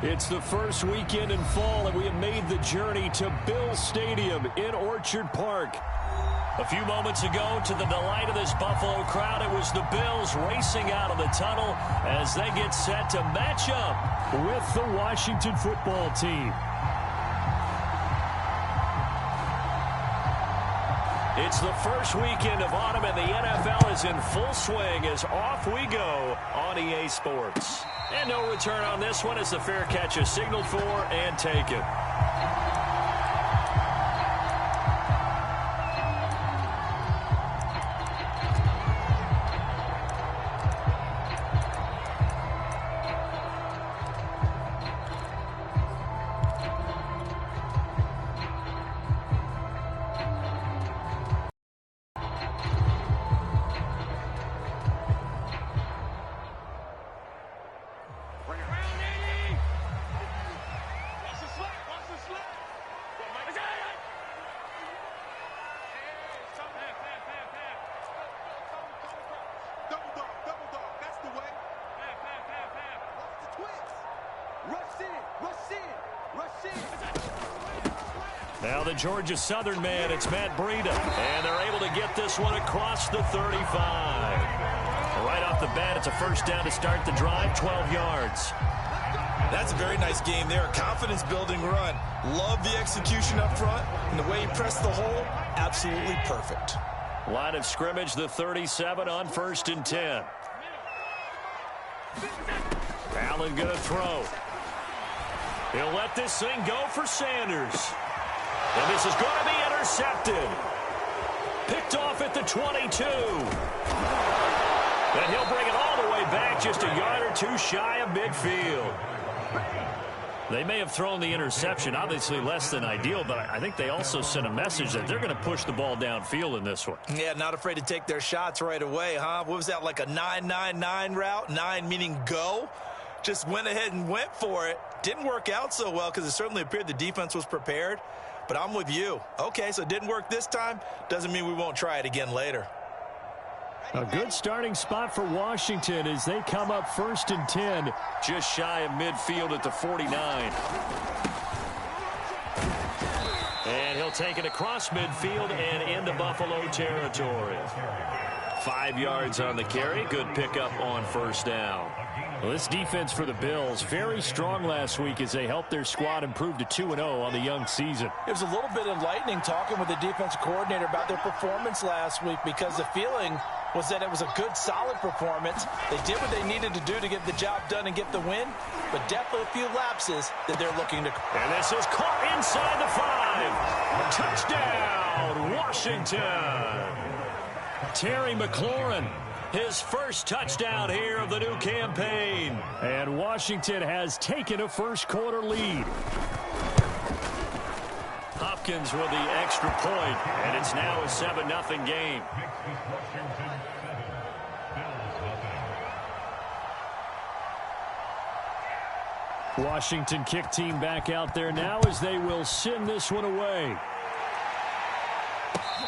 It's the first weekend in fall, and we have made the journey to Bill Stadium in Orchard Park. A few moments ago, to the delight of this Buffalo crowd, it was the Bills racing out of the tunnel as they get set to match up with the Washington football team. It's the first weekend of autumn, and the NFL is in full swing as off we go on EA Sports. And no return on this one as the fair catch is signaled for and taken. Now the Georgia Southern man, it's Matt Breida, and they're able to get this one across the 35. Right off the bat, it's a first down to start the drive, 12 yards. That's a very nice game there. Confidence-building run. Love the execution up front, and the way he pressed the hole, absolutely perfect. Line of scrimmage, the 37 on 1st and 10. Allen going to throw. He'll let this thing go for Sanders. And this is going to be intercepted. Picked off at the 22. And he'll bring it all the way back just a yard or two shy of midfield. They may have thrown the interception, obviously less than ideal, but I think they also sent a message that they're going to push the ball downfield in this one. Yeah, not afraid to take their shots right away, huh? What was that, like a 9-9-9 route? 9 meaning go? Just went ahead and went for it. Didn't work out so well because it certainly appeared the defense was prepared. But I'm with you. Okay, so it didn't work this time. Doesn't mean we won't try it again later. A good starting spot for Washington as they come up 1st and 10. Just shy of midfield at the 49. And he'll take it across midfield and into Buffalo territory. 5 yards on the carry. Good pickup on 1st down. Well, this defense for the Bills, very strong last week as they helped their squad improve to 2-0 on the young season. It was a little bit enlightening talking with the defensive coordinator about their performance last week because the feeling was that it was a good, solid performance. They did what they needed to do to get the job done and get the win, but definitely a few lapses that they're looking to. And this is caught inside the 5. Touchdown, Washington. Terry McLaurin, his first touchdown here of the new campaign. And Washington has taken a first-quarter lead. Hopkins with the extra point, and it's now a 7-0 game. Washington kick team back out there now as they will send this one away.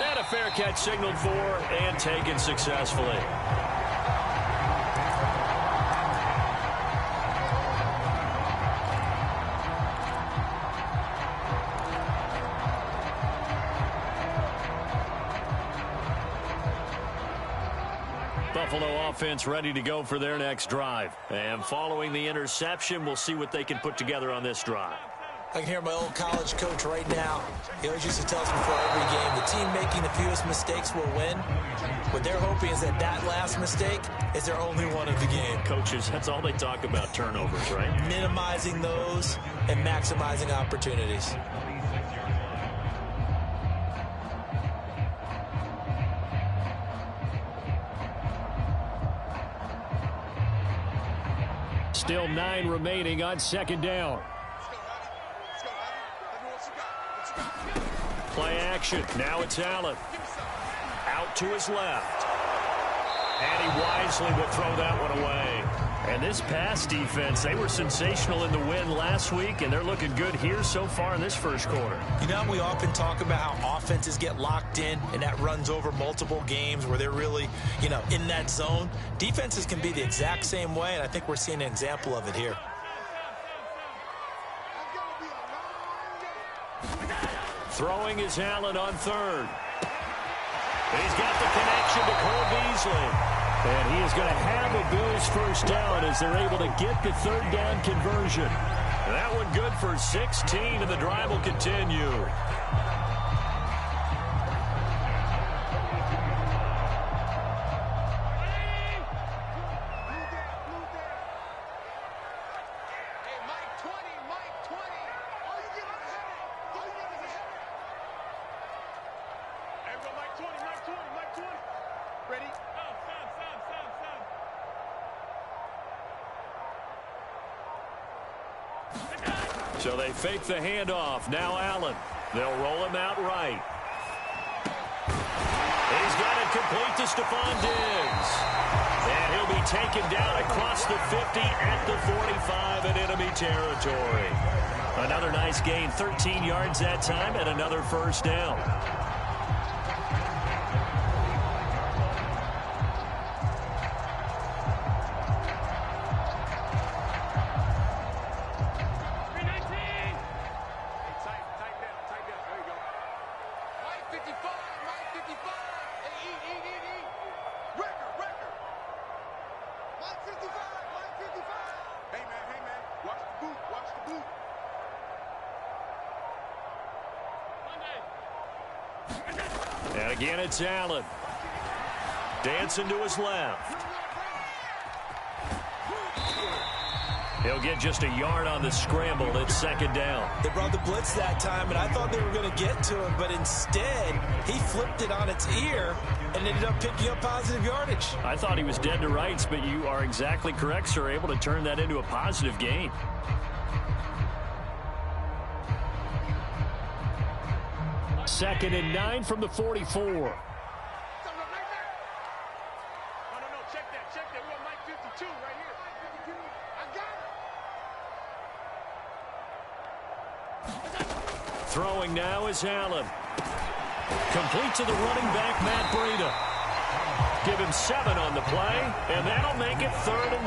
And a fair catch signaled for and taken successfully. Buffalo offense ready to go for their next drive. And following the interception, we'll see what they can put together on this drive. I can hear my old college coach right now. He always used to tell us before every game, the team making the fewest mistakes will win. What they're hoping is that that last mistake is their only one of the game. Coaches, that's all they talk about, turnovers, right? Minimizing those and maximizing opportunities. Still 9 remaining on 2nd down. Play action. Now it's Allen. Out to his left. And he wisely will throw that one away. And this pass defense, they were sensational in the win last week, and they're looking good here so far in this first quarter. You know, we often talk about how offenses get locked in, and that runs over multiple games where they're really, you know, in that zone. Defenses can be the exact same way, and I think we're seeing an example of it here. Throwing is Allen on third. He's got the connection to Cole Beasley. And he is going to have a Bills first down as they're able to get the third down conversion. That one good for 16, and the drive will continue. So they fake the handoff. Now Allen. They'll roll him out right. He's got it complete to Stephon Diggs. And he'll be taken down across the 50 at the 45 in enemy territory. Another nice gain, 13 yards that time, and another first down. And again, it's Allen. Dancing to his left. He'll get just a yard on the scramble. It's second down. They brought the blitz that time, and I thought they were going to get to him, but instead, he flipped it on its ear and ended up picking up positive yardage. I thought he was dead to rights, but you are exactly correct, sir. Able to turn that into a positive gain. Second and 9 from the 44. No, check that. We got Mike 52 right here. I got it. Throwing now is Allen. Complete to the running back, Matt Breida. Give him 7 on the play, and that'll make it 3rd and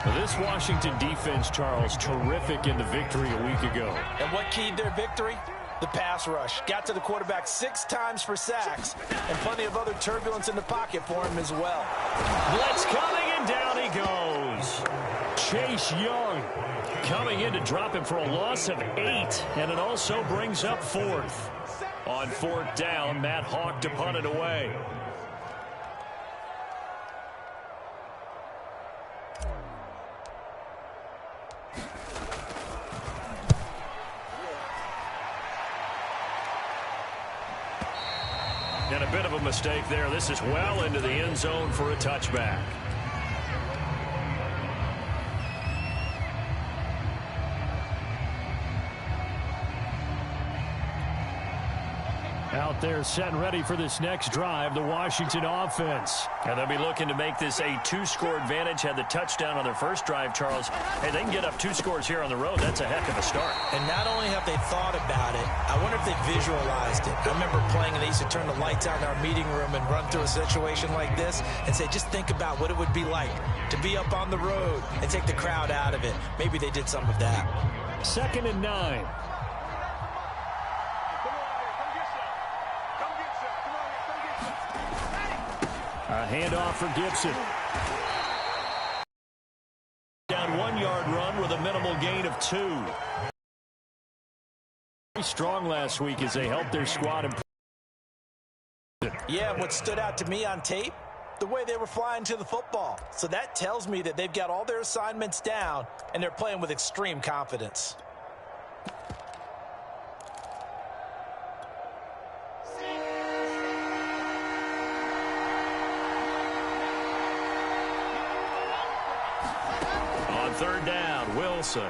1. This Washington defense, Charles, terrific in the victory a week ago. And what keyed their victory? The pass rush. Got to the quarterback 6 times for sacks, and plenty of other turbulence in the pocket for him as well. Blitz coming, and down he goes. Chase Young coming in to drop him for a loss of 8, and it also brings up 4th. On 4th down, Matt Hawk to punt it away. And a bit of a mistake there. This is well into the end zone for a touchback. Out there set and ready for this next drive, the Washington offense. And they'll be looking to make this a 2-score advantage. Had the touchdown on their first drive, Charles. Hey, they can get up 2 scores here on the road. That's a heck of a start. And not only have they thought about it, I wonder if they visualized it. I remember playing, and they used to turn the lights out in our meeting room and run through a situation like this and say, just think about what it would be like to be up on the road and take the crowd out of it. Maybe they did some of that. 2nd and 9. A handoff for Gibson. Down 1-yard run with a minimal gain of 2. Very strong last week as they helped their squad improve. Yeah, what stood out to me on tape, the way they were flying to the football. So that tells me that they've got all their assignments down, and they're playing with extreme confidence. On 3rd down, Wilson.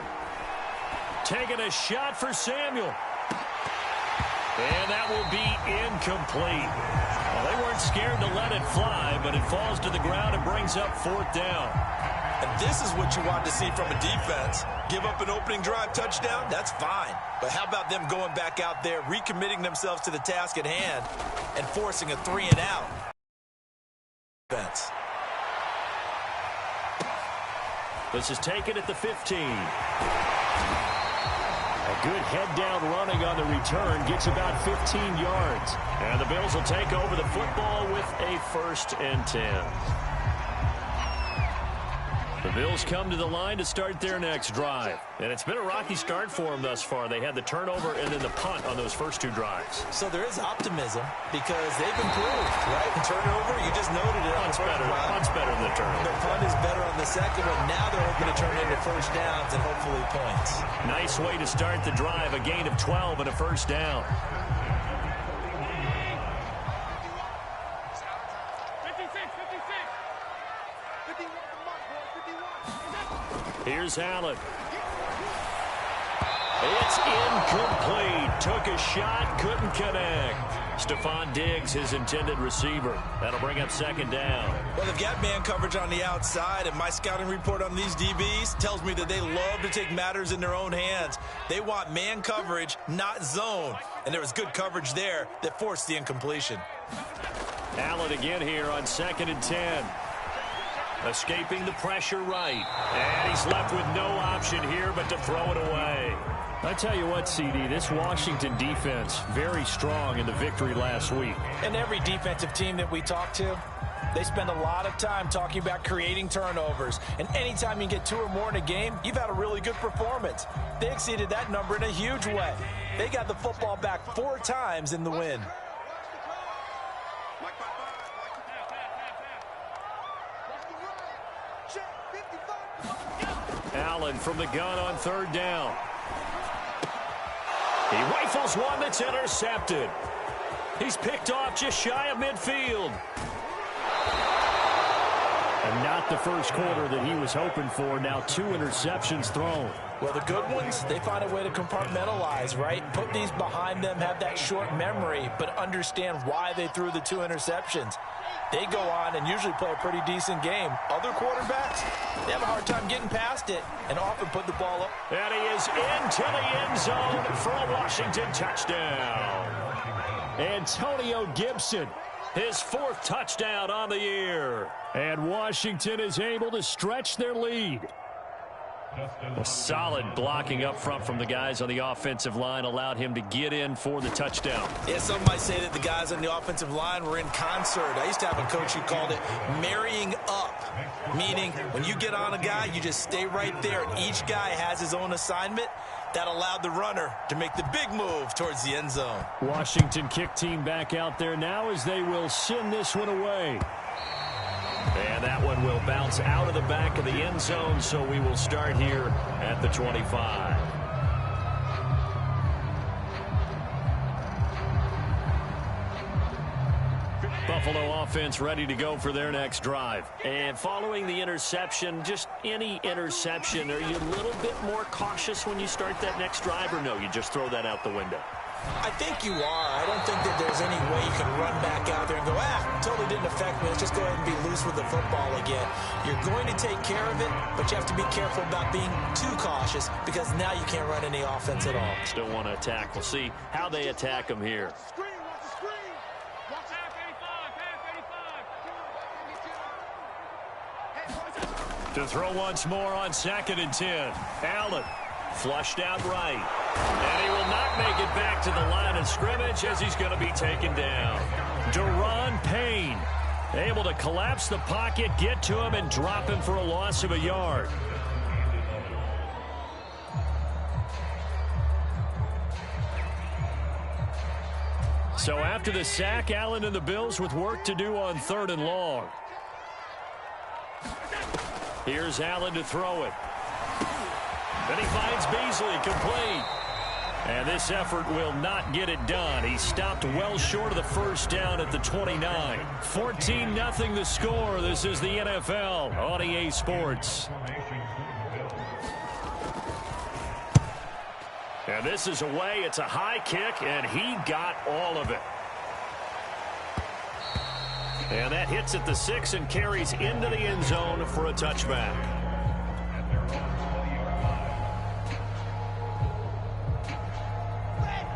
Taking a shot for Samuel. And that will be incomplete. Well, they weren't scared to let it fly, but it falls to the ground and brings up 4th down. And this is what you want to see from a defense. Give up an opening drive touchdown, that's fine. But how about them going back out there, recommitting themselves to the task at hand, and forcing a 3-and-out? Defense. This is taken at the 15. A good head-down running on the return gets about 15 yards. And the Bills will take over the football with a 1st and 10. The Bills come to the line to start their next drive. And it's been a rocky start for them thus far. They had the turnover and then the punt on those first 2 drives. So there is optimism because they've improved, right? The turnover, you just noted it. Punt's better than the turnover. The punt is better on the second one. Now they're hoping to turn into first downs and hopefully points. Nice way to start the drive. A gain of 12 and a first down. 56. Here's Allen. It's incomplete. Took a shot, couldn't connect. Stephon Diggs, his intended receiver. That'll bring up 2nd down. Well, they've got man coverage on the outside, and my scouting report on these DBs tells me that they love to take matters in their own hands. They want man coverage, not zone. And there was good coverage there that forced the incompletion. Allen again here on 2nd and 10. Escaping the pressure right. And he's left with no option here but to throw it away. I tell you what, CD, this Washington defense, very strong in the victory last week. And every defensive team that we talk to, they spend a lot of time talking about creating turnovers. And anytime you get 2 or more in a game, you've had a really good performance. They exceeded that number in a huge way. They got the football back 4 times in the win. Allen from the gun on 3rd down. He rifles one that's intercepted. He's picked off just shy of midfield. And not the first quarter that he was hoping for. Now 2 interceptions thrown. Well, the good ones, they find a way to compartmentalize, right? Put these behind them, have that short memory, but understand why they threw the 2 interceptions. They go on and usually play a pretty decent game. Other quarterbacks, they have a hard time getting past it and often put the ball up. And he is into the end zone for a Washington touchdown. Antonio Gibson, his 4th touchdown on the year. And Washington is able to stretch their lead. A solid blocking up front from the guys on the offensive line allowed him to get in for the touchdown. Yeah, some might say that the guys on the offensive line were in concert. I used to have a coach who called it marrying up, meaning when you get on a guy, you just stay right there. Each guy has his own assignment. That allowed the runner to make the big move towards the end zone. Washington kick team back out there now as they will send this one away. And that one will bounce out of the back of the end zone, so we will start here at the 25. Buffalo offense ready to go for their next drive. And following the interception, just any interception, are you a little bit more cautious when you start that next drive, or no, you just throw that out the window? I think you are. I don't think that there's any way you can run back out there and go, totally didn't affect me. Let's just go ahead and be loose with the football again. You're going to take care of it, but you have to be careful about being too cautious because now you can't run any offense at all. Still want to attack. We'll see how they attack them here. Screen, watch the screen. Watch pass 85, pass 85. To throw once more on 2nd and 10. Allen flushed out right. And he will not make it back to the line of scrimmage as he's going to be taken down. Daron Payne able to collapse the pocket, get to him, and drop him for a loss of a yard. So after the sack, Allen and the Bills with work to do on 3rd and long. Here's Allen to throw it. Then he finds Beasley complete. And this effort will not get it done. He stopped well short of the first down at the 29. 14-0 the score. This is the NFL on EA Sports. And this is away. It's a high kick, and he got all of it. And that hits at the 6 and carries into the end zone for a touchback.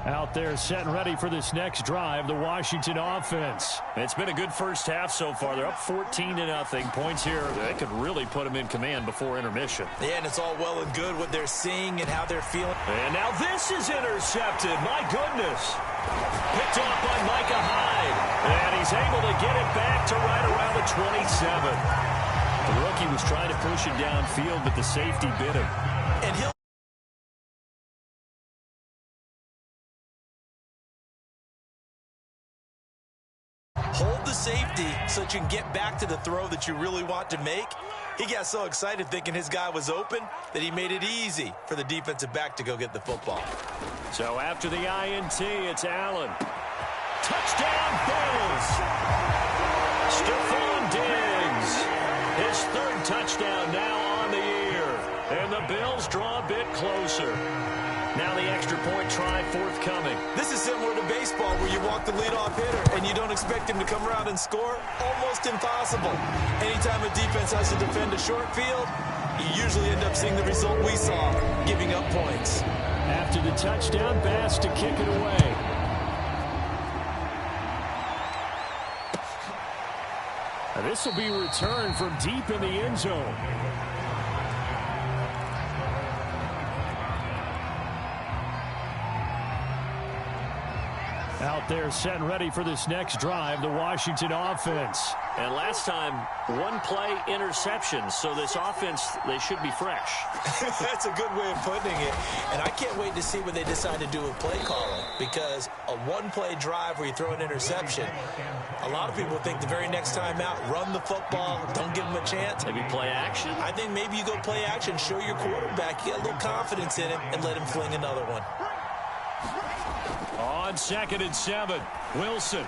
Out there set and ready for this next drive, the Washington offense. It's been a good first half so far. They're up 14-0. Points here, they could really put them in command before intermission. Yeah, and it's all well and good what they're seeing and how they're feeling. And now this is intercepted. My goodness. Picked off by Micah Hyde. And he's able to get it back to right around the 27. The rookie was trying to push it downfield, but the safety bit him. And he'll hold the safety so that you can get back to the throw that you really want to make. He got so excited thinking his guy was open that he made it easy for the defensive back to go get the football. So after the INT, it's Allen. Touchdown, Bills! Stephon Diggs. His third touchdown now on the year. And the Bills draw a bit closer. Now the extra point try forthcoming. This is similar to baseball where you walk the leadoff hitter and you don't expect him to come around and score. Almost impossible. Anytime a defense has to defend a short field, you usually end up seeing the result we saw, giving up points. After the touchdown, Bass to kick it away. And this will be returned from deep in the end zone. Out there set and ready for this next drive, the Washington offense. And last time, one play interception, so this offense, they should be fresh. That's a good way of putting it. And I can't wait to see what they decide to do with play calling, because a one-play drive where you throw an interception, a lot of people think the very next time out, run the football, don't give them a chance. Maybe play action? I think maybe you go play action, show your quarterback, you get a little confidence in him, and let him fling another one. On 2nd and 7, Wilson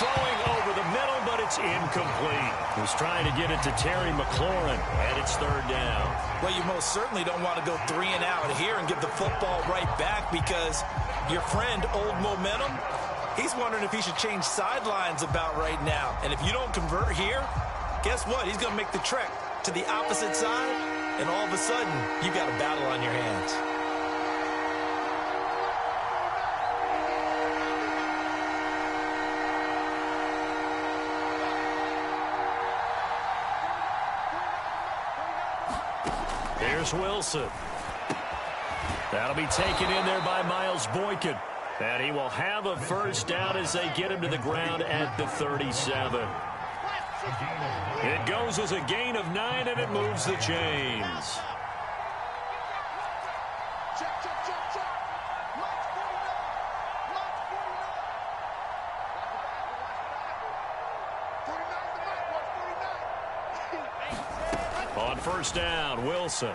throwing over the middle, but it's incomplete. He's trying to get it to Terry McLaurin, and it's 3rd down. Well, you most certainly don't want to go 3 and out here and give the football right back, because your friend, Old Momentum, he's wondering if he should change sidelines about right now. And if you don't convert here, guess what? He's going to make the trek to the opposite side, and all of a sudden, you got a battle on your hands. Here's Wilson. That'll be taken in there by Miles Boykin. And he will have a first down as they get him to the ground at the 37. It goes as a gain of 9, and it moves the chains. On first down, Wilson.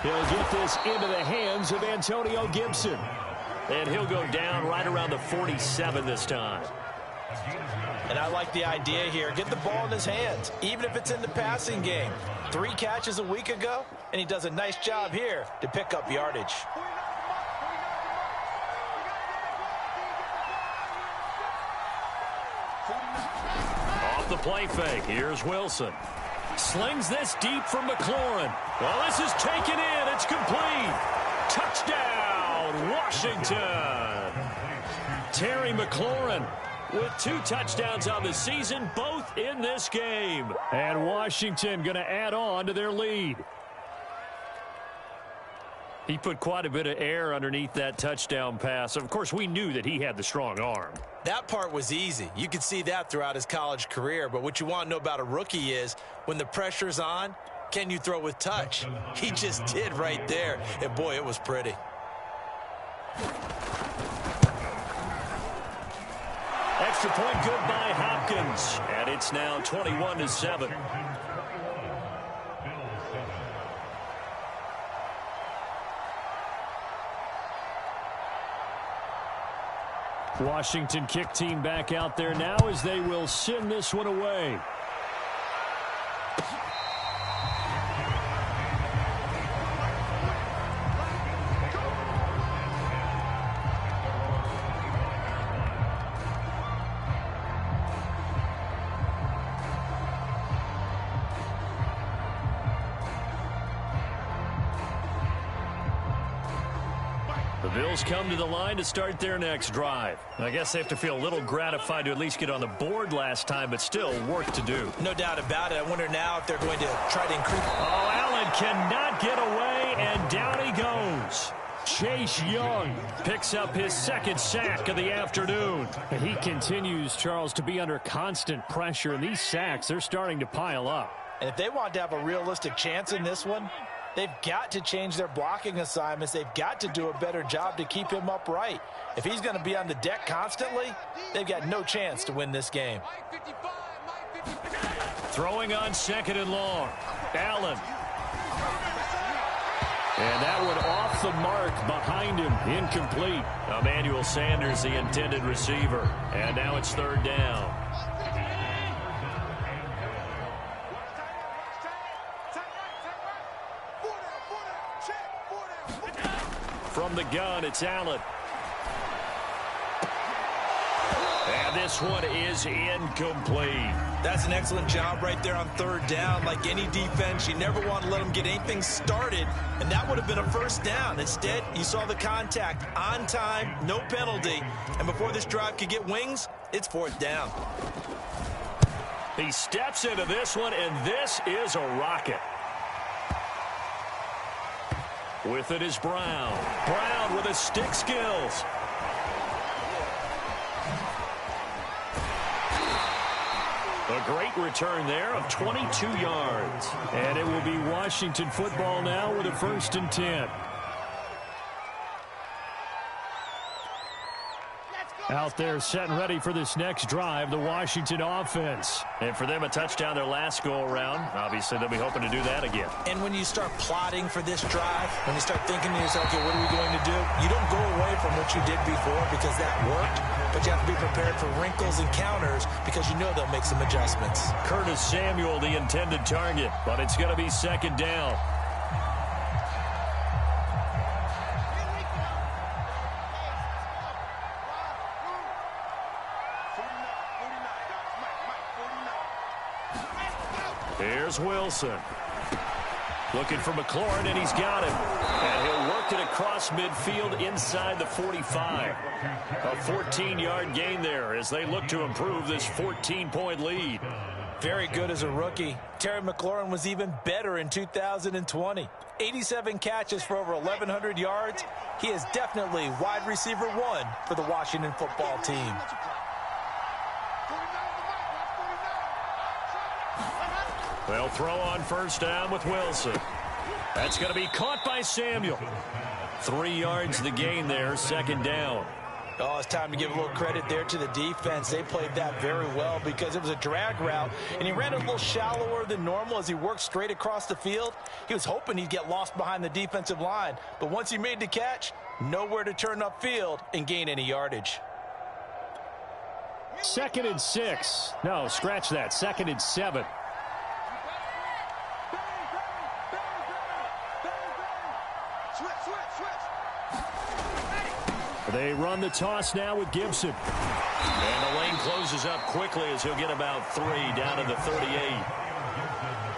He'll get this into the hands of Antonio Gibson. And he'll go down right around the 47 this time. And I like the idea here. Get the ball in his hands, even if it's in the passing game. 3 catches a week ago, and he does a nice job here to pick up yardage. Off the play fake, here's Wilson. Slings this deep from McLaurin. Well, this is taken in. It's complete. Touchdown, Washington. Terry McLaurin with 2 touchdowns on the season, both in this game. And Washington going to add on to their lead. He put quite a bit of air underneath that touchdown pass. Of course, we knew that he had the strong arm. That part was easy. You could see that throughout his college career. But what you want to know about a rookie is when the pressure's on, can you throw with touch? He just did right there. And, boy, it was pretty. Extra point good by Hopkins. And it's now 21-7. Washington kick team back out there now as they will send this one away. The Bills come to the line to start their next drive. I guess they have to feel a little gratified to at least get on the board last time, but still work to do. No doubt about it. I wonder now if they're going to try to increase. Oh, Allen cannot get away, and down he goes. Chase Young picks up his second sack of the afternoon. He continues, Charles, to be under constant pressure, and these sacks, they're starting to pile up. And if they want to have a realistic chance in this one, they've got to change their blocking assignments. They've got to do a better job to keep him upright. If he's going to be on the deck constantly, they've got no chance to win this game. Throwing on second and long. Allen. And that one off the mark behind him. Incomplete. Emmanuel Sanders, the intended receiver. And now it's third down. From the gun, it's Allen. And this one is incomplete. That's an excellent job right there on third down. Like any defense, you never want to let them get anything started, and that would have been a first down. Instead, you saw the contact on time, no penalty, and before this drive could get wings, it's fourth down. He steps into this one, and this is a rocket. With it is Brown. Brown with his stick skills. A great return there of 22 yards. And it will be Washington football now with a 1st and 10. Out there set and ready for this next drive, the Washington offense. And for them, a touchdown their last go-around. Obviously, they'll be hoping to do that again. And when you start plotting for this drive, when you start thinking to yourself, okay, what are we going to do? You don't go away from what you did before because that worked, but you have to be prepared for wrinkles and counters because you know they'll make some adjustments. Curtis Samuel, the intended target, but it's going to be second down. Here's Wilson. Looking for McLaurin, and he's got him. And he'll work it across midfield inside the 45. A 14-yard gain there as they look to improve this 14-point lead. Very good as a rookie. Terry McLaurin was even better in 2020. 87 catches for over 1,100 yards. He is definitely wide receiver 1 for the Washington football team. They'll throw on first down with Wilson. That's going to be caught by Samuel. 3 yards the gain there, second down. Oh, it's time to give a little credit there to the defense. They played that very well because it was a drag route, and he ran a little shallower than normal as he worked straight across the field. He was hoping he'd get lost behind the defensive line, but once he made the catch, nowhere to turn upfield and gain any yardage. 2nd and 6. No, scratch that. 2nd and 7. They run the toss now with Gibson. And the lane closes up quickly as he'll get about 3 down to the 38.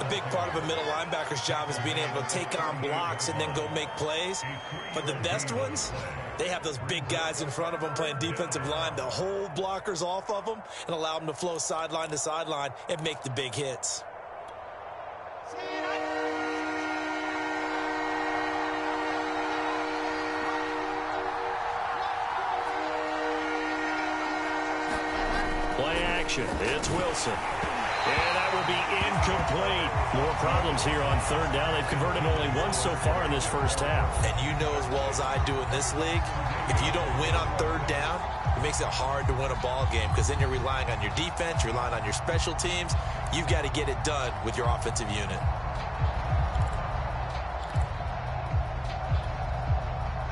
A big part of a middle linebacker's job is being able to take on blocks and then go make plays. But the best ones, they have those big guys in front of them playing defensive line to hold blockers off of them and allow them to flow sideline to sideline and make the big hits. It's Wilson. And that will be incomplete. More problems here on third down. They've converted only once so far in this first half. And you know as well as I do in this league, if you don't win on third down, it makes it hard to win a ball game because then you're relying on your defense, you're relying on your special teams. You've got to get it done with your offensive unit.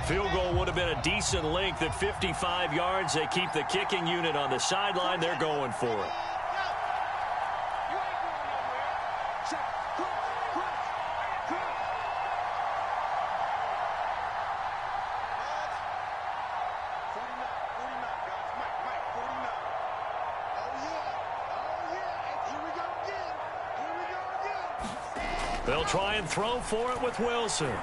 Field goal would have been a decent length at 55 yards. They keep the kicking unit on the sideline. They're going for it. They'll try and throw for it with Wilson.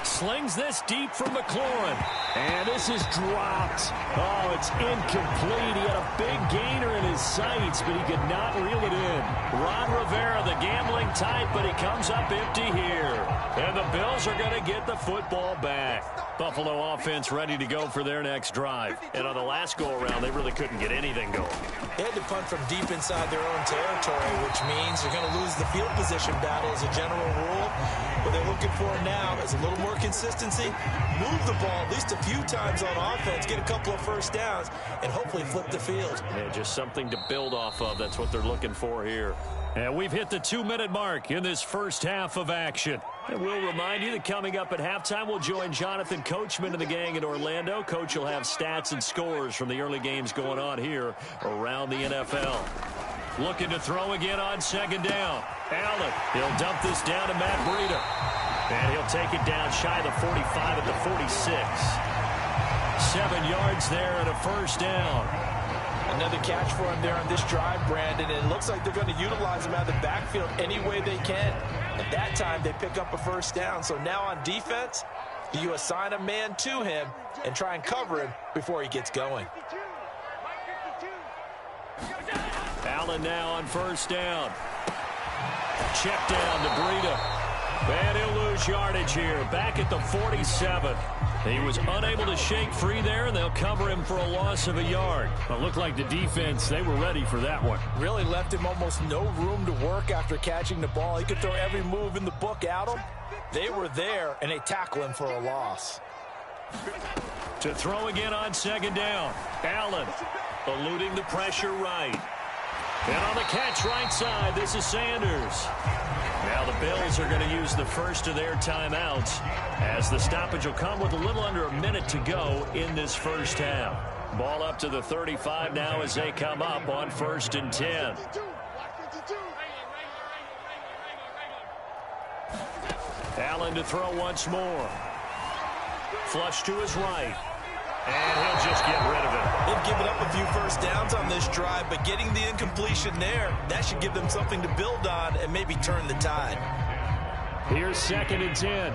Slings this deep from McLaurin. And this is dropped. Oh, it's incomplete. He had a big gainer in his sights, but he could not reel it in. Ron Rivera, the gambling type, but he comes up empty here. And the Bills are going to get the football back. Buffalo offense ready to go for their next drive. And on the last go-around, they really couldn't get anything going. They had to punt from deep inside their own territory, which means they're going to lose the field position battle as a general rule. What they're looking for now is a little more consistency, move the ball at least a few times on offense, get a couple of first downs, and hopefully flip the field. Yeah, just something to build off of. That's what they're looking for here. And we've hit the 2-minute mark in this first half of action. And we'll remind you that coming up at halftime, we'll join Jonathan Coachman and the gang in Orlando. Coach will have stats and scores from the early games going on here around the NFL. Looking to throw again on second down. Allen, he'll dump this down to Matt Breida. And he'll take it down shy of the 45 at the 46. 7 yards there and a first down. Another catch for him there on this drive, Brandon. And it looks like they're going to utilize him out of the backfield any way they can. At that time, they pick up a first down. So now on defense, you assign a man to him and try and cover him before he gets going. Allen now on first down. Check down to Breida. And he'll lose yardage here. Back at the 47. He was unable to shake free there, and they'll cover him for a loss of a yard. It looked like the defense, they were ready for that one. Really left him almost no room to work after catching the ball. He could throw every move in the book at him. They were there, and they tackle him for a loss. To throw again on second down. Allen eluding the pressure right. And on the catch right side, this is Sanders. Now the Bills are going to use the first of their timeouts as the stoppage will come with a little under a minute to go in this first half. Ball up to the 35 now as they come up on 1st and 10. Allen to throw once more. Flush to his right. And he'll just get rid of it. They've given up a few first downs on this drive, but getting the incompletion there, that should give them something to build on and maybe turn the tide. Here's 2nd and 10.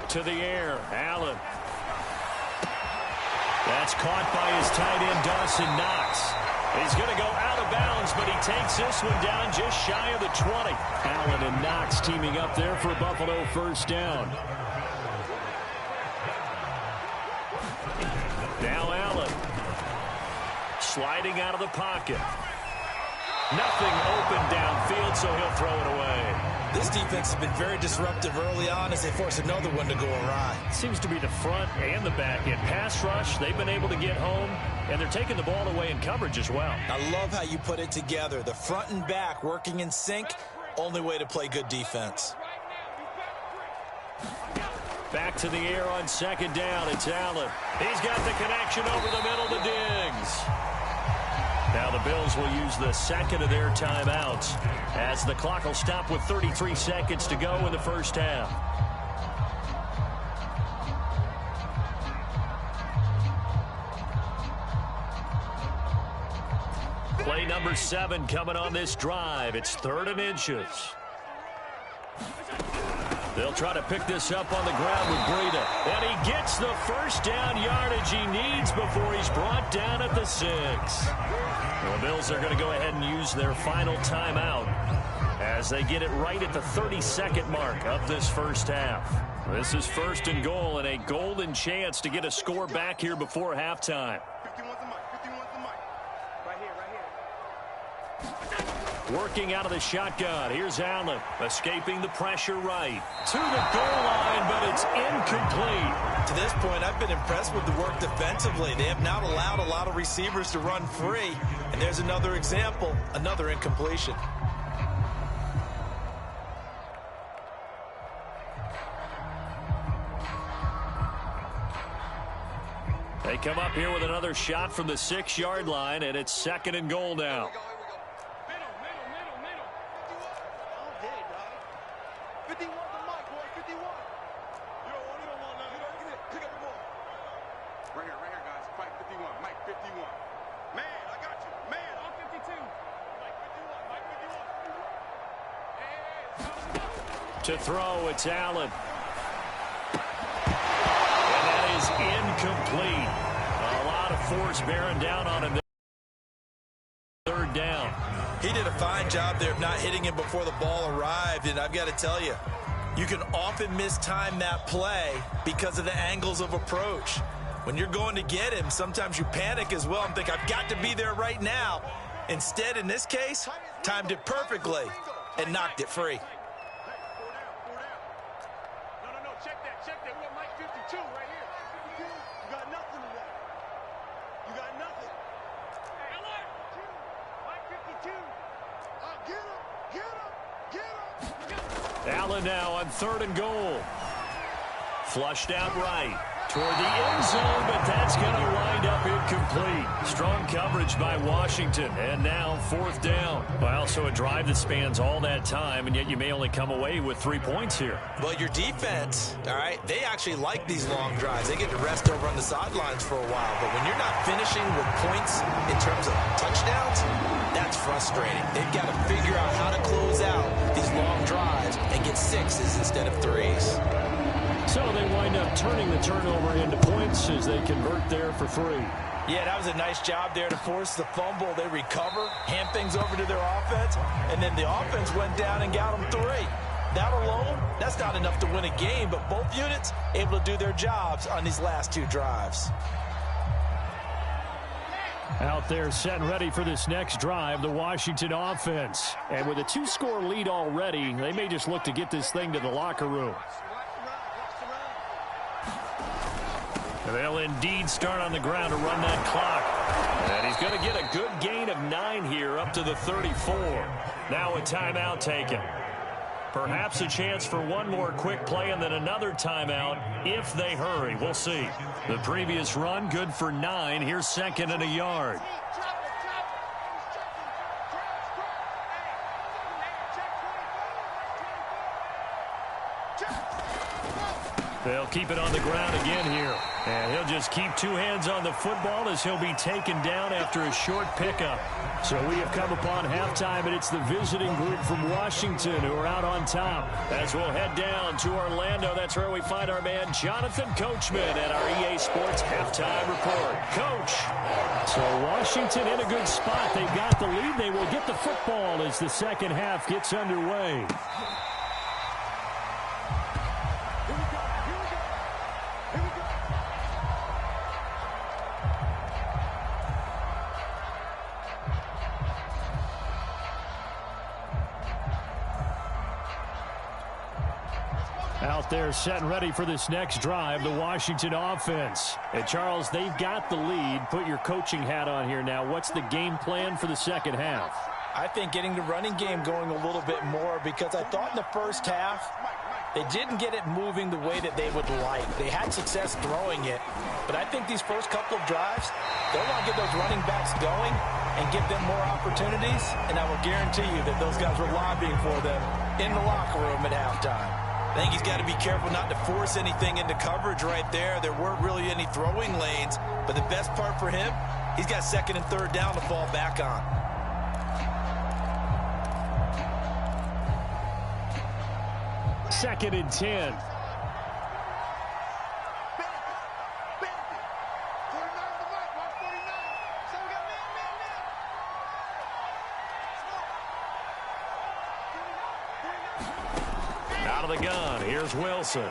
To the air, Allen. That's caught by his tight end, Dawson Knox. He's going to go out of bounds, but he takes this one down just shy of the 20. Allen and Knox teaming up there for Buffalo first down. Now Allen. Sliding out of the pocket. Nothing open downfield, so he'll throw it away. This defense has been very disruptive early on as they force another one to go awry. Seems to be the front and the back end. Pass rush, they've been able to get home, and they're taking the ball away in coverage as well. I love how you put it together. The front and back working in sync, only way to play good defense. Back to the air on second down. It's Allen. He's got the connection over the middle to Diggs. Now the Bills will use the second of their timeouts as the clock will stop with 33 seconds to go in the first half. Play number 7 coming on this drive. It's 3rd and inches. They'll try to pick this up on the ground with Breida. And he gets the first down yardage he needs before he's brought down at the 6. The Bills are going to go ahead and use their final timeout as they get it right at the 32nd mark of this first half. This is 1st and goal and a golden chance to get a score back here before halftime. 51's the mic. 51's the mic. Right here. Working out of the shotgun. Here's Allen escaping the pressure right. To the goal line, but it's incomplete. To this point, I've been impressed with the work defensively. They have not allowed a lot of receivers to run free. And there's another example, another incompletion. They come up here with another shot from the 6-yard line, and it's 2nd and goal now. Right here, guys. Fight 51. Mike 51. Man, I got you. Man, on 52. To throw, it's Allen. And that is incomplete. A lot of force bearing down on him. Third down. He did a fine job there of not hitting him before the ball arrived, and I've got to tell you, you can often mistime that play because of the angles of approach. When you're going to get him, sometimes you panic as well and think, I've got to be there right now. Instead, in this case, timed it perfectly and knocked it free. No, check that. We got Mike 52 right here. You got nothing to that. You got nothing. Hey, alert! Mike 52. Get him. Allen now on 3rd and goal. Flushed out right toward the end zone, but that's going to wind up incomplete. Strong coverage by Washington, and now 4th down. Well, so a drive that spans all that time, and yet you may only come away with 3 points here. Well, your defense, all right, they actually like these long drives. They get to rest over on the sidelines for a while, but when you're not finishing with points in terms of touchdowns, that's frustrating. They've got to figure out how to close out these long drives and get 6s instead of 3s. So they wind up turning the turnover into points as they convert there for 3. Yeah, that was a nice job there to force the fumble. They recover, hand things over to their offense, and then the offense went down and got them 3. That alone, that's not enough to win a game, but both units able to do their jobs on these last 2 drives. Out there set and ready for this next drive, the Washington offense. And with a 2-score lead already, they may just look to get this thing to the locker room. They'll indeed start on the ground to run that clock. And he's going to get a good gain of 9 here up to the 34. Now a timeout taken. Perhaps a chance for one more quick play and then another timeout if they hurry. We'll see. The previous run good for 9. Here's 2nd and a yard. They'll keep it on the ground again here. And he'll just keep 2 hands on the football as he'll be taken down after a short pickup. So we have come upon halftime, and it's the visiting group from Washington who are out on top. As we'll head down to Orlando, that's where we find our man Jonathan Coachman at our EA Sports Halftime Report. Coach. So Washington in a good spot. They've got the lead. They will get the football as the second half gets underway. Out there set and ready for this next drive, the Washington offense. And Charles, they've got the lead. Put your coaching hat on here now. What's the game plan for the second half? I think getting the running game going a little bit more, because I thought in the first half they didn't get it moving the way that they would like. They had success throwing it, but I think these first couple of drives, they'll want to get those running backs going and give them more opportunities, and I will guarantee you that those guys were lobbying for them in the locker room at halftime. I think he's got to be careful not to force anything into coverage right there. There weren't really any throwing lanes, but the best part for him, he's got 2nd and 3rd down to fall back on. Second and 10. Out of the gun, here's Wilson.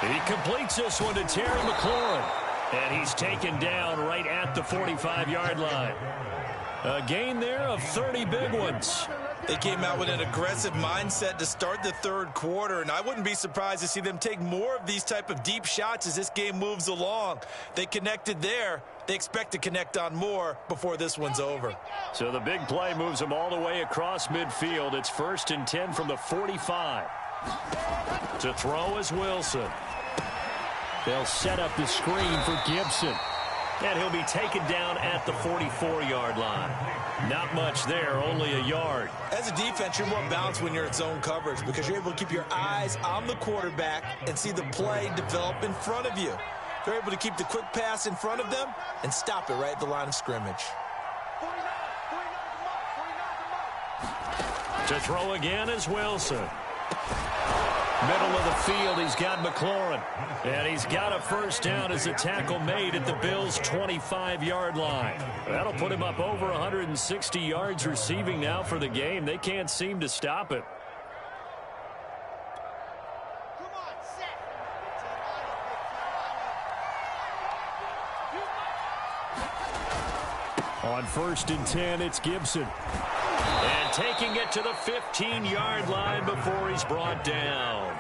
He completes this one to Terry McLaurin. And he's taken down right at the 45-yard line. A gain there of 30 big ones. They came out with an aggressive mindset to start the 3rd quarter, and I wouldn't be surprised to see them take more of these type of deep shots as this game moves along. They connected there. They expect to connect on more before this one's over. So the big play moves them all the way across midfield. It's 1st and 10 from the 45. To throw is Wilson. They'll set up the screen for Gibson. And he'll be taken down at the 44-yard line. Not much there, only a yard. As a defense, you're more balanced when you're in zone coverage because you're able to keep your eyes on the quarterback and see the play develop in front of you. They're able to keep the quick pass in front of them and stop it right at the line of scrimmage. To throw again is Wilson. Middle of the field, he's got McLaurin. And he's got a first down as a tackle made at the Bills' 25-yard line. That'll put him up over 160 yards receiving now for the game. They can't seem to stop it. On 1st and 10, it's Gibson. And taking it to the 15-yard line before he's brought down.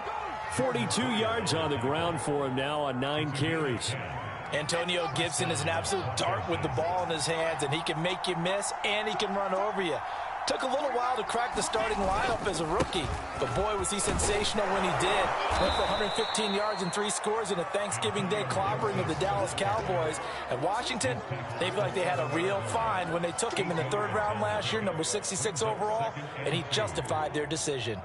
42 yards on the ground for him now on 9 carries. Antonio Gibson is an absolute dart with the ball in his hands, and he can make you miss, and he can run over you. Took a little while to crack the starting lineup as a rookie, but boy, was he sensational when he did. Went for 115 yards and 3 scores in a Thanksgiving Day clobbering of the Dallas Cowboys. At Washington, they feel like they had a real find when they took him in the 3rd round last year, number 66 overall, and he justified their decision.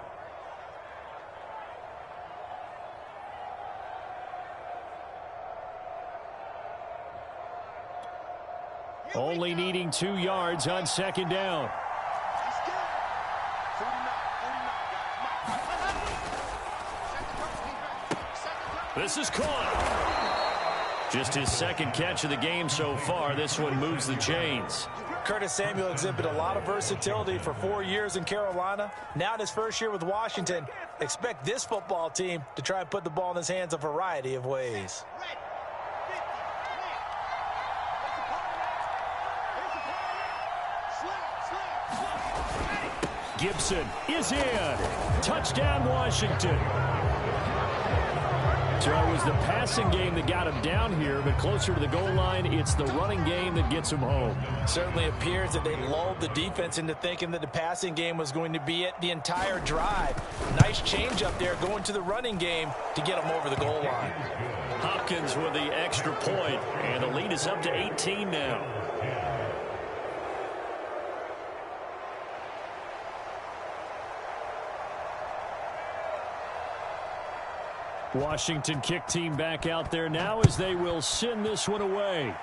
Only needing 2 yards on 2nd down. This is caught. Just his 2nd catch of the game so far. This one moves the chains. Curtis Samuel exhibited a lot of versatility for 4 years in Carolina. Now in his 1st year with Washington, expect this football team to try and put the ball in his hands a variety of ways. Gibson is in. Touchdown, Washington. So it was the passing game that got him down here, but closer to the goal line, it's the running game that gets him home. Certainly appears that they lulled the defense into thinking that the passing game was going to be it the entire drive. Nice change up there going to the running game to get him over the goal line. Hopkins with the extra point, and the lead is up to 18 now. Washington kick team back out there now as they will send this one away.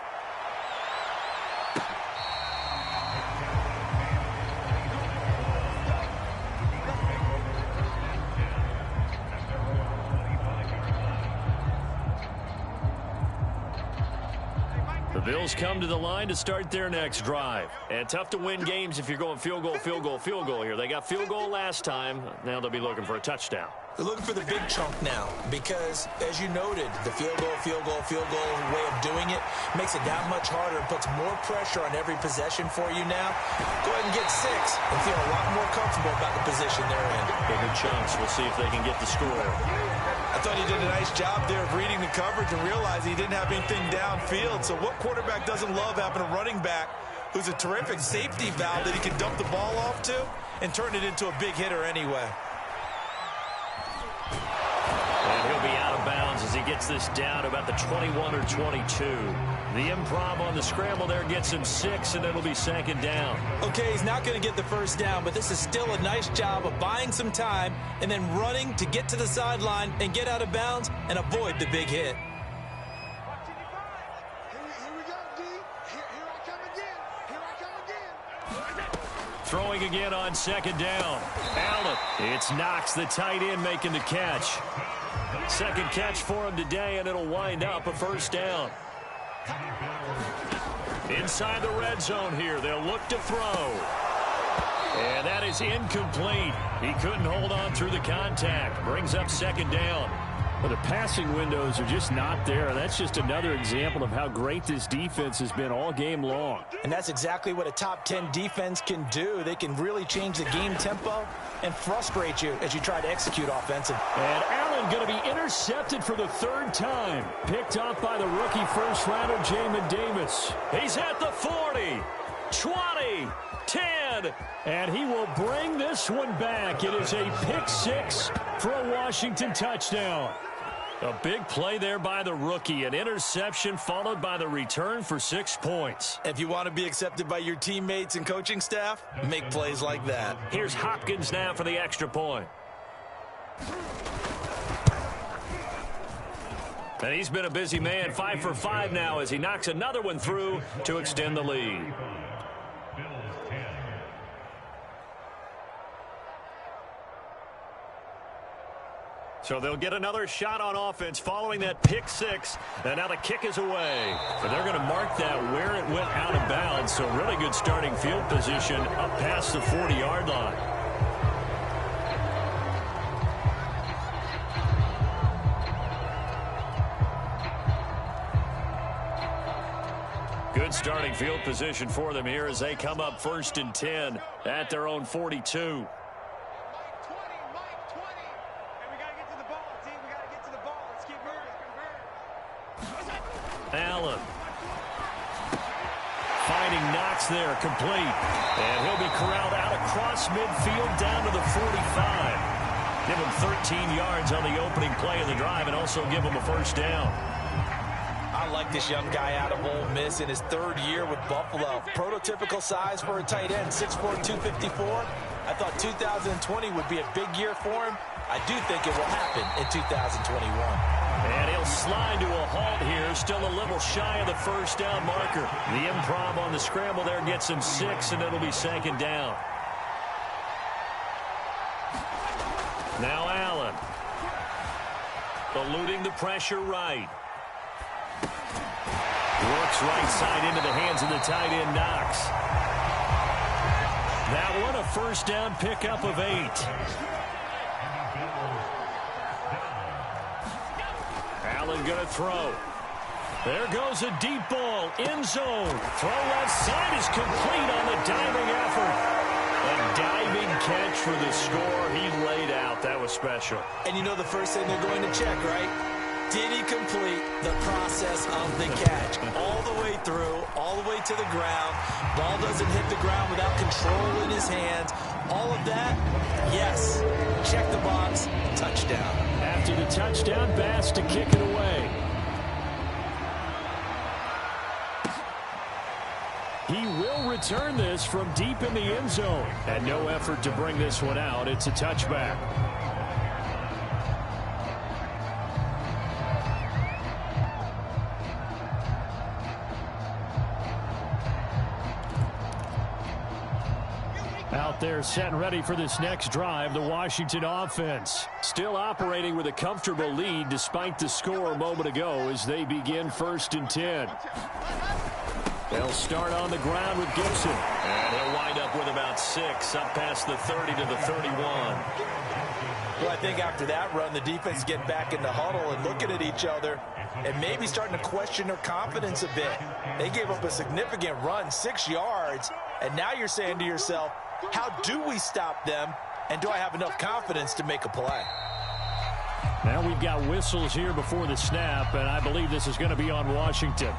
The Bills come to the line to start their next drive. And tough to win games if you're going field goal, field goal, field goal here. They got field goal last time. Now they'll be looking for a touchdown. They're looking for the big chunk now because, as you noted, the field goal way of doing it makes it that much harder and puts more pressure on every possession for you now. Go ahead and get 6 and feel a lot more comfortable about the position they're in. Bigger chunks. We'll see if they can get the score. I thought he did a nice job there of reading the coverage and realizing he didn't have anything downfield. So what quarterback doesn't love having a running back who's a terrific safety valve that he can dump the ball off to and turn it into a big hitter anyway? And he'll be out of bounds as he gets this down to about the 21 or 22. The improv on the scramble there gets him 6, and it'll be 2nd down. Okay, he's not going to get the first down, but this is still a nice job of buying some time and then running to get to the sideline and get out of bounds and avoid the big hit. Throwing again on 2nd down. Allen. It's Knox, the tight end, making the catch. 2nd catch for him today, and it'll wind up a first down. Inside the red zone here. They'll look to throw. And that is incomplete. He couldn't hold on through the contact. Brings up 2nd down. Well, the passing windows are just not there. That's just another example of how great this defense has been all game long. And that's exactly what a top 10 defense can do. They can really change the game tempo and frustrate you as you try to execute offensively. And Allen going to be intercepted for the 3rd time. Picked off by the rookie first-rounder, Jamin Davis. He's at the 40, 20, 10, and he will bring this one back. It is a pick 6 for a Washington touchdown. A big play there by the rookie. An interception followed by the return for 6 points. If you want to be accepted by your teammates and coaching staff, make plays like that. Here's Hopkins now for the extra point. And he's been a busy man, 5 for 5 now as he knocks another one through to extend the lead. So they'll get another shot on offense following that pick six. And now the kick is away. But they're going to mark that where it went out of bounds. So really good starting field position up past the 40-yard line. Good starting field position for them here as they come up 1st and 10 at their own 42. Allen. Finding Knox there, complete. And he'll be corralled out across midfield down to the 45. Give him 13 yards on the opening play of the drive and also give him a first down. I like this young guy out of Ole Miss in his 3rd year with Buffalo. Prototypical size for a tight end, 6'4", 254. I thought 2020 would be a big year for him. I do think it will happen in 2021. And he'll slide to a halt here, still a little shy of the first down marker. The improv on the scramble there gets him 6, and it'll be 2nd down. Now Allen. Eluding the pressure right. Works right side into the hands of the tight end Knox. That one a first down pickup of 8. Allen going to throw. There goes a deep ball. End zone. Throw left side is complete on the diving effort. A diving catch for the score. He laid out. That was special. And you know the first thing they're going to check, right? Did he complete the process of the catch? All the way through, all the way to the ground. Ball doesn't hit the ground without control in his hands. All of that, yes. Check the box. Touchdown. After the touchdown, Bass to kick it away. He will return this from deep in the end zone. And no effort to bring this one out. It's a touchback. Out there set and ready for this next drive, the Washington offense. Still operating with a comfortable lead despite the score a moment ago as they begin 1st and 10. They'll start on the ground with Gibson. And he'll wind up with about 6 up past the 30 to the 31. Well, I think after that run, the defense getting back in the huddle and looking at each other and maybe starting to question their confidence a bit. They gave up a significant run, 6 yards, and now you're saying to yourself, how do we stop them, and do I have enough confidence to make a play? Now we've got whistles here before the snap, and I believe this is going to be on Washington.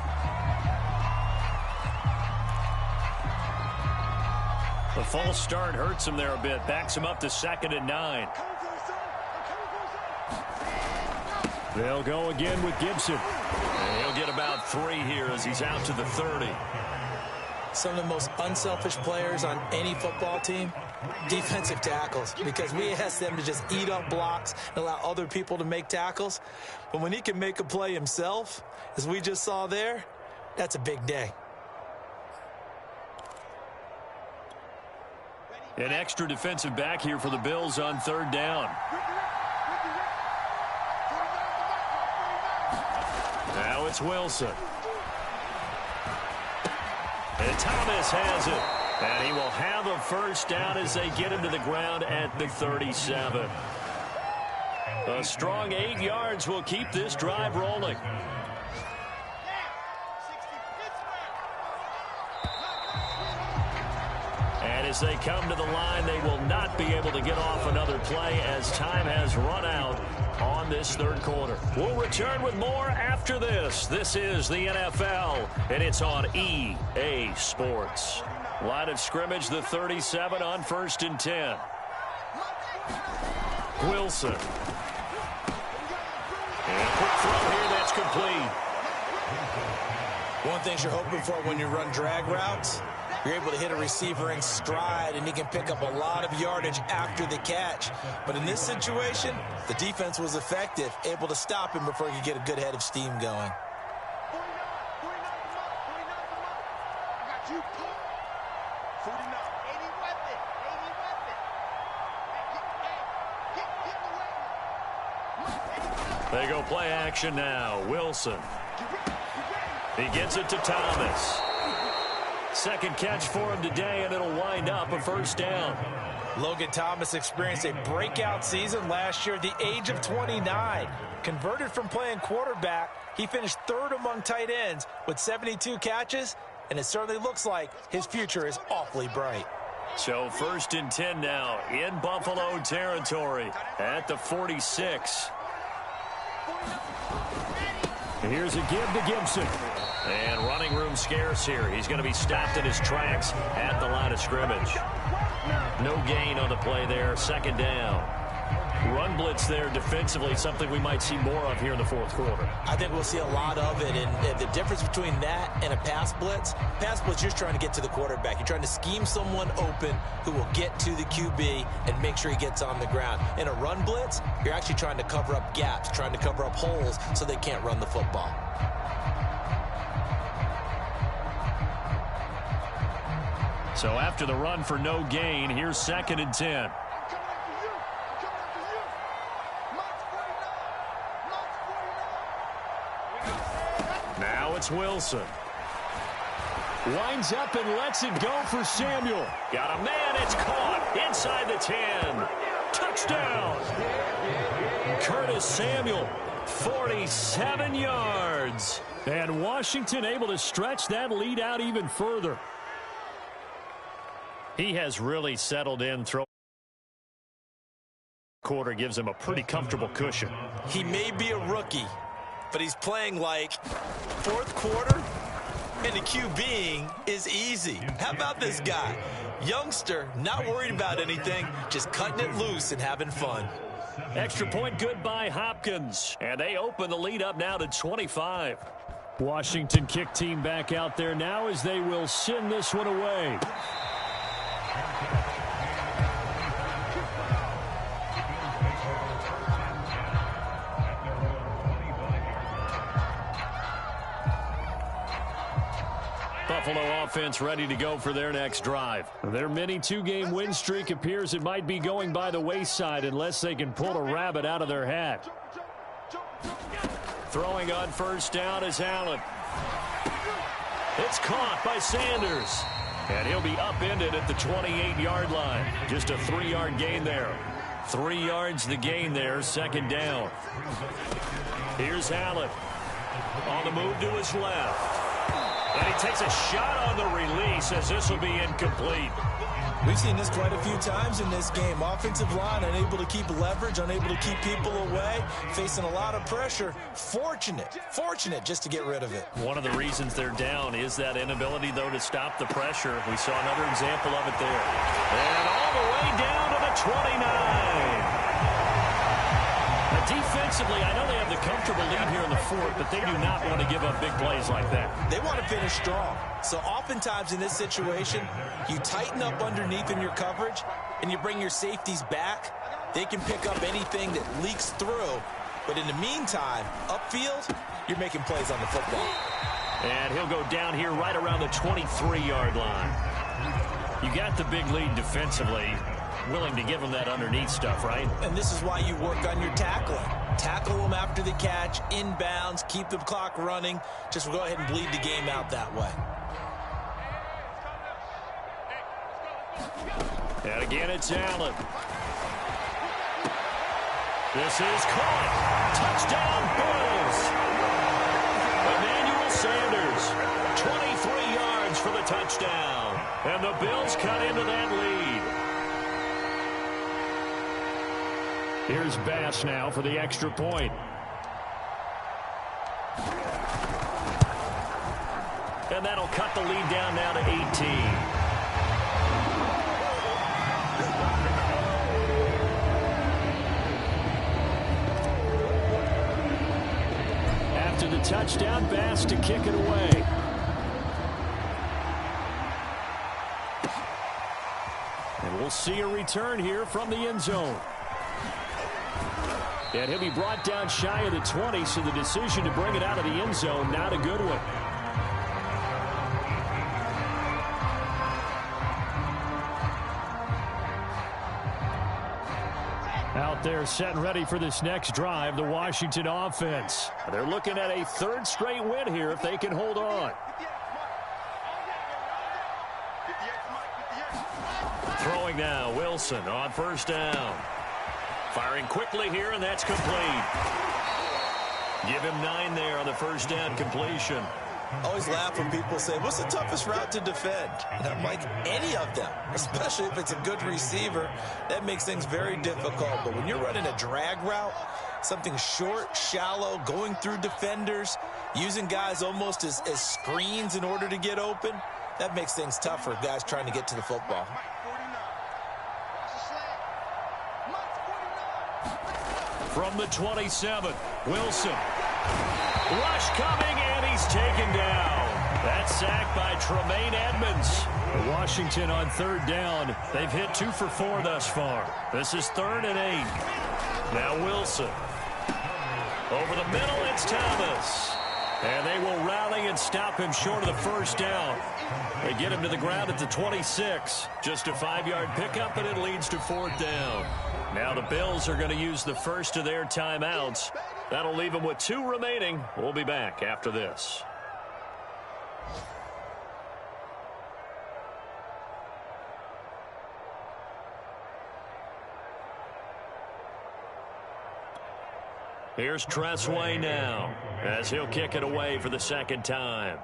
The false start hurts him there a bit, backs him up to 2nd and 9. They'll go again with Gibson. And he'll get about 3 here as he's out to the 30. Some of the most unselfish players on any football team, defensive tackles, because we ask them to just eat up blocks and allow other people to make tackles. But when he can make a play himself, as we just saw there, that's a big day. An extra defensive back here for the Bills on 3rd down. Now it's Wilson. And Thomas has it. And he will have a first down as they get him to the ground at the 37. A strong 8 yards will keep this drive rolling. And as they come to the line, they will not be able to get off another play as time has run out on this 3rd quarter. We'll return with more after this. This is the NFL, and it's on EA Sports. Line of scrimmage, the 37 on 1st and 10. Wilson. And a quick throw here, that's complete. One thing you're hoping for when you run drag routes, you're able to hit a receiver in stride, and he can pick up a lot of yardage after the catch. But in this situation, the defense was effective, able to stop him before he could get a good head of steam going. They go play action now. Wilson. He gets it to Thomas. Second catch for him today, and it'll wind up a first down. Logan Thomas experienced a breakout season last year at the age of 29. Converted from playing quarterback, he finished third among tight ends with 72 catches, and it certainly looks like his future is awfully bright. So 1st and 10 now in Buffalo territory at the 46. Here's a give to Gibson. And running room scarce here. He's going to be stopped in his tracks at the line of scrimmage. No gain on the play there. 2nd down. Run blitz there defensively, something we might see more of here in the 4th quarter. I think we'll see a lot of it, and the difference between that and a pass blitz, you're trying to get to the quarterback. You're trying to scheme someone open who will get to the QB and make sure he gets on the ground. In a run blitz, you're actually trying to cover up gaps, trying to cover up holes so they can't run the football. So after the run for no gain, here's 2nd and 10. Now it's Wilson. Winds up and lets it go for Samuel. Got a man, it's caught inside the 10. Touchdown. Curtis Samuel, 47 yards. And Washington able to stretch that lead out even further. He has really settled in. Quarter gives him a pretty comfortable cushion. He may be a rookie, but he's playing like 4th quarter, and the QBing is easy. How about this guy? Youngster, not worried about anything, just cutting it loose and having fun. Extra point good by Hopkins. And they open the lead up now to 25. Washington kick team back out there now as they will send this one away. Buffalo offense ready to go for their next drive. Their mini 2-game win streak appears it might be going by the wayside unless they can pull a rabbit out of their hat. Throwing on 1st down is Allen. It's caught by Sanders. And he'll be upended at the 28-yard line. Just a 3-yard gain there. 3 yards the gain there, 2nd down. Here's Allen. On the move to his left. And he takes a shot on the release as this will be incomplete. We've seen this quite a few times in this game. Offensive line unable to keep leverage, unable to keep people away, facing a lot of pressure. Fortunate just to get rid of it. One of the reasons they're down is that inability, though, to stop the pressure. We saw another example of it there. And all the way down to the 29. Defensively, I know they have the comfortable lead here in the 4th, but they do not want to give up big plays like that. They want to finish strong. So oftentimes in this situation, you tighten up underneath in your coverage, and you bring your safeties back. They can pick up anything that leaks through. But in the meantime, upfield, you're making plays on the football. And he'll go down here right around the 23-yard line. You got the big lead defensively. Willing to give them that underneath stuff, right? And this is why you work on your tackling. Tackle them after the catch, inbounds, keep the clock running. Just go ahead and bleed the game out that way. And again, it's Allen. This is caught. Touchdown, Bills. Emmanuel Sanders, 23 yards for the touchdown. And the Bills cut into that lead. Here's Bass now for the extra point. And that'll cut the lead down now to 18. After the touchdown, Bass to kick it away. And we'll see a return here from the end zone. And he'll be brought down shy of the 20, so the decision to bring it out of the end zone, not a good one. Out there set and ready for this next drive, the Washington offense. They're looking at a third straight win here if they can hold on. Throwing now, Wilson on first down. Firing quickly here, and that's complete. Give him 9 there on the first down completion. I always laugh when people say, what's the toughest route to defend? And I'm like, any of them, especially if it's a good receiver. That makes things very difficult. But when you're running a drag route, something short, shallow, going through defenders, using guys almost as screens in order to get open, that makes things tough for guys trying to get to the football. From the 27, Wilson. Rush coming, and he's taken down. That's sacked by Tremaine Edmonds. Washington on third down. They've hit 2 for 4 thus far. This is 3rd and 8. Now Wilson. Over the middle, it's Thomas. And they will rally and stop him short of the first down. They get him to the ground at the 26. Just a 5-yard pickup, and it leads to 4th down. Now the Bills are going to use the first of their timeouts. That'll leave them with 2 remaining. We'll be back after this. Here's Tressway now, as he'll kick it away for the second time.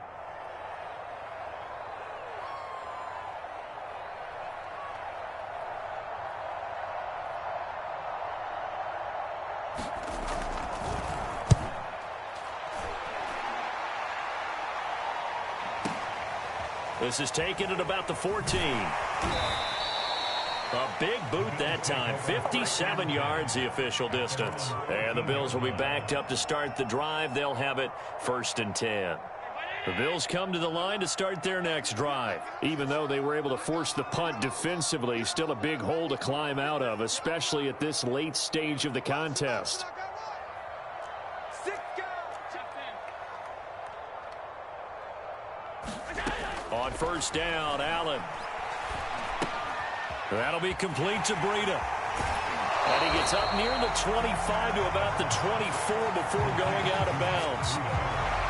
This is taken at about the 14. A big boot that time. 57 yards the official distance. And the Bills will be backed up to start the drive. They'll have it 1st and 10. The Bills come to the line to start their next drive. Even though they were able to force the punt defensively, still a big hole to climb out of, especially at this late stage of the contest. On first down, Allen. That'll be complete to Breida. And he gets up near the 25 to about the 24 before going out of bounds.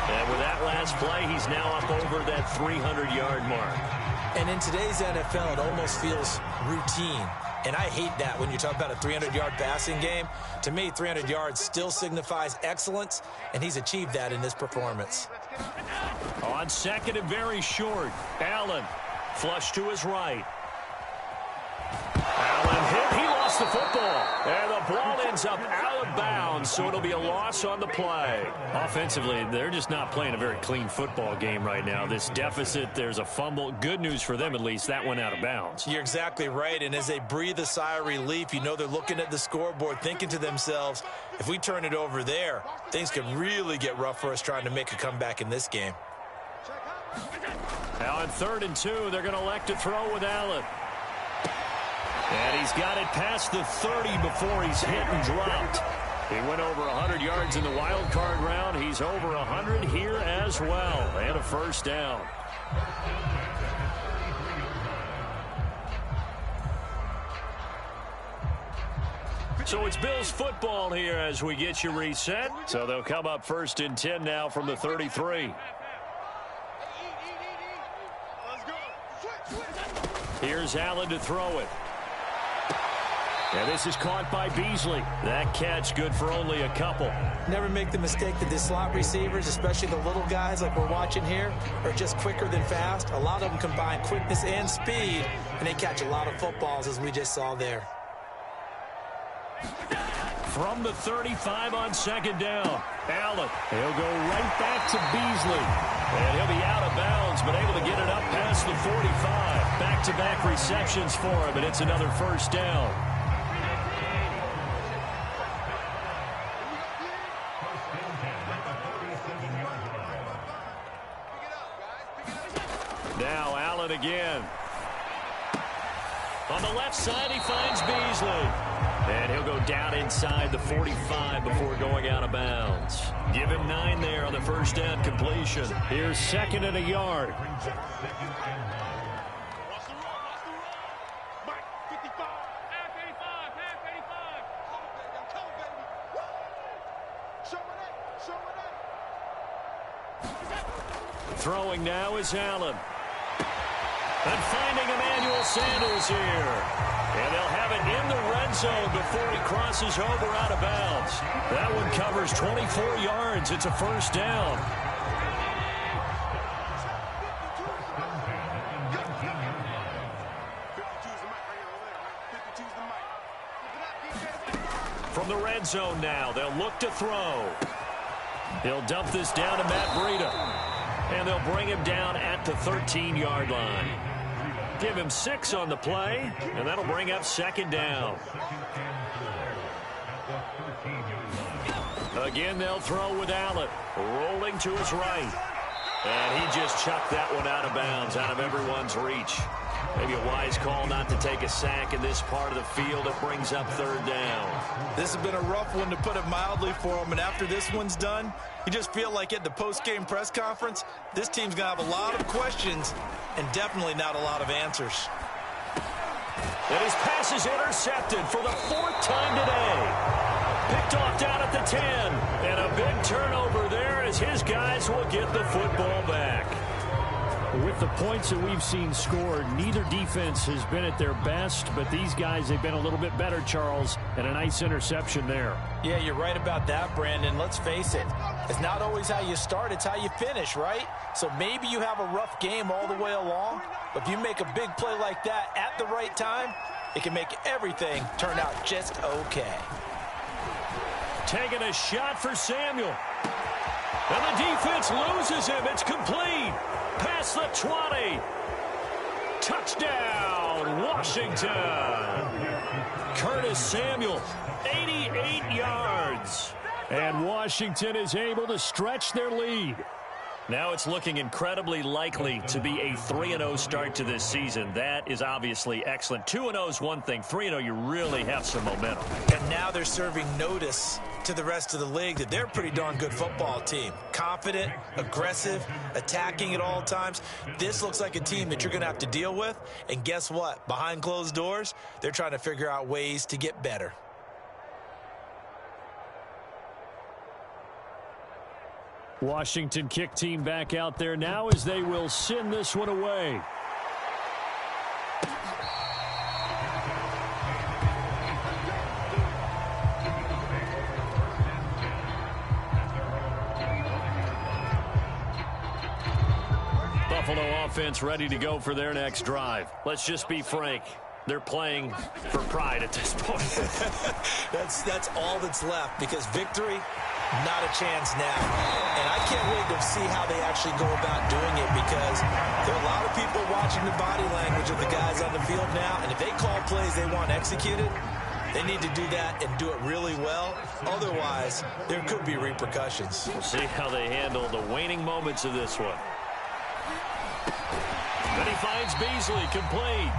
And with that last play, he's now up over that 300-yard mark. And in today's NFL, it almost feels routine. And I hate that when you talk about a 300-yard passing game. To me, 300 yards still signifies excellence, and he's achieved that in this performance. On second and very short, Allen flush to his right. Allen hit. He lost the football. And the ball ends up out of bounds, so it'll be a loss on the play. Offensively, they're just not playing a very clean football game right now. This deficit, there's a fumble. Good news for them, at least. That went out of bounds. You're exactly right. And as they breathe a sigh of relief, you know they're looking at the scoreboard, thinking to themselves, if we turn it over there, things could really get rough for us trying to make a comeback in this game. Now on 3rd and 2, they're going to elect to throw with Allen. And he's got it past the 30 before he's hit and dropped. He went over 100 yards in the wild card round. He's over 100 here as well. And a first down. So it's Bills football here as we get you reset. So they'll come up 1st and 10 now from the 33. Here's Allen to throw it. And this is caught by Beasley. That catch good for only a couple. Never make the mistake that the slot receivers, especially the little guys like we're watching here, are just quicker than fast. A lot of them combine quickness and speed, and they catch a lot of footballs, as we just saw there. From the 35 on second down, Allen. He'll go right back to Beasley. And he'll be out of bounds, but able to get it up past the 45. Back-to-back receptions for him, and it's another first down. Now Allen again. On the left side, he finds Beasley. And he'll go down inside the 45 before going out of bounds. Give him 9 there on the first down completion. Here's 2nd and a yard. Throwing now is Allen. And finding Emmanuel Sanders here. And they'll have it in the red zone before he crosses over out of bounds. That one covers 24 yards. It's a first down. From the red zone now, they'll look to throw. He'll dump this down to Matt Breida. And they'll bring him down at the 13-yard line. Give him 6 on the play, and that'll bring up second down. Again, they'll throw with Allen, rolling to his right. And he just chucked that one out of bounds, out of everyone's reach. Maybe a wise call not to take a sack in this part of the field. It brings up third down. This has been a rough one, to put it mildly, for him. And after this one's done, you just feel like at the post-game press conference, this team's going to have a lot of questions and definitely not a lot of answers. And his pass is intercepted for the 4th time today. Picked off down at the 10. And a big turnover there as his guys will get the football back. With the points that we've seen scored, neither defense has been at their best, but these guys, they've been a little bit better, Charles, and a nice interception there. Yeah, you're right about that, Brandon. Let's face it. It's not always how you start, it's how you finish, right? So maybe you have a rough game all the way along, but if you make a big play like that at the right time, it can make everything turn out just okay. Taking a shot for Samuel. And the defense loses him. It's complete. Past the 20. Touchdown, Washington. Curtis Samuel, 88 yards. And Washington is able to stretch their lead. Now it's looking incredibly likely to be a 3-0 start to this season. That is obviously excellent. 2-0 is one thing. 3-0, you really have some momentum. And now they're serving notice to the rest of the league that they're a pretty darn good football team. Confident, aggressive, attacking at all times. This looks like a team that you're going to have to deal with. And guess what? Behind closed doors, they're trying to figure out ways to get better. Washington kick team back out there now as they will send this one away. Buffalo offense ready to go for their next drive. Let's just be frank. They're playing for pride at this point. That's all that's left, because victory, not a chance now. And I can't wait to see how they actually go about doing it, because there are a lot of people watching the body language of the guys on the field now, and if they call plays they want executed, they need to do that and do it really well. Otherwise, there could be repercussions. We'll see how they handle the waning moments of this one. Then he finds Beasley complete.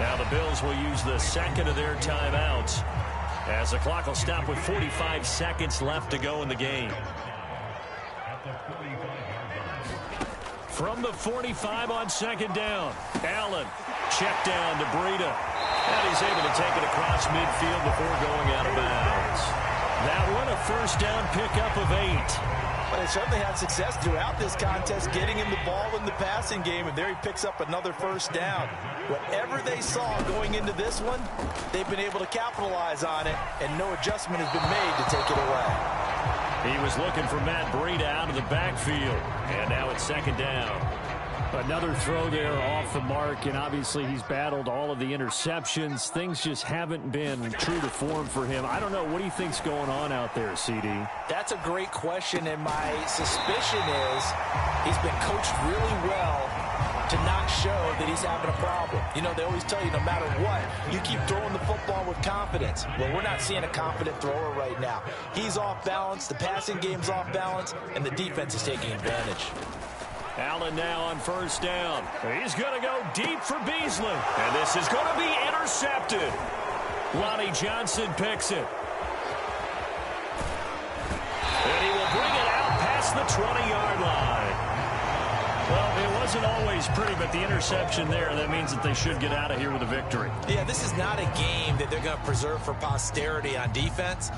Now the Bills will use the second of their timeouts, as the clock will stop with 45 seconds left to go in the game. From the 45 on second down, Allen check down to Breida. And he's able to take it across midfield before going out of bounds. That one, a first down pickup of 8. But they certainly had success throughout this contest, getting him the ball in the passing game, and there he picks up another first down. Whatever they saw going into this one, they've been able to capitalize on it, and no adjustment has been made to take it away. He was looking for Matt Breida out of the backfield, and now it's second down. Another throw there off the mark, and obviously he's battled all of the interceptions. Things just haven't been true to form for him. I don't know. What do you think's going on out there, CD? That's a great question, and my suspicion is he's been coached really well to not show that he's having a problem. You know, they always tell you no matter what, you keep throwing the football with confidence. Well, we're not seeing a confident thrower right now. He's off balance, the passing game's off balance, and the defense is taking advantage. Allen now on first down. He's going to go deep for Beasley. And this is going to be intercepted. Lonnie Johnson picks it. And he will bring it out past the 20-yard line. Well, it wasn't always pretty, but the interception there, that means that they should get out of here with a victory. Yeah, this is not a game that they're going to preserve for posterity on defense.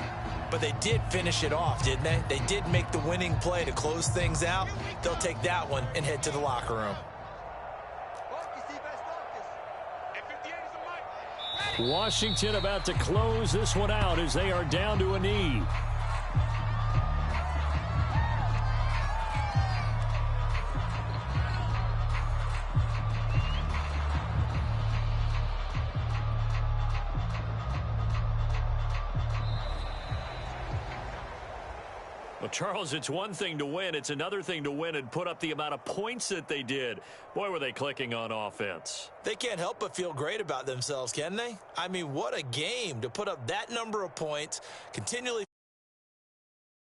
But they did finish it off, didn't they? They did make the winning play to close things out. They'll take that one and head to the locker room. Washington about to close this one out as they are down to a knee. Well, Charles, it's one thing to win. It's another thing to win and put up the amount of points that they did. Boy, were they clicking on offense. They can't help but feel great about themselves, can they? I mean, what a game to put up that number of points, continually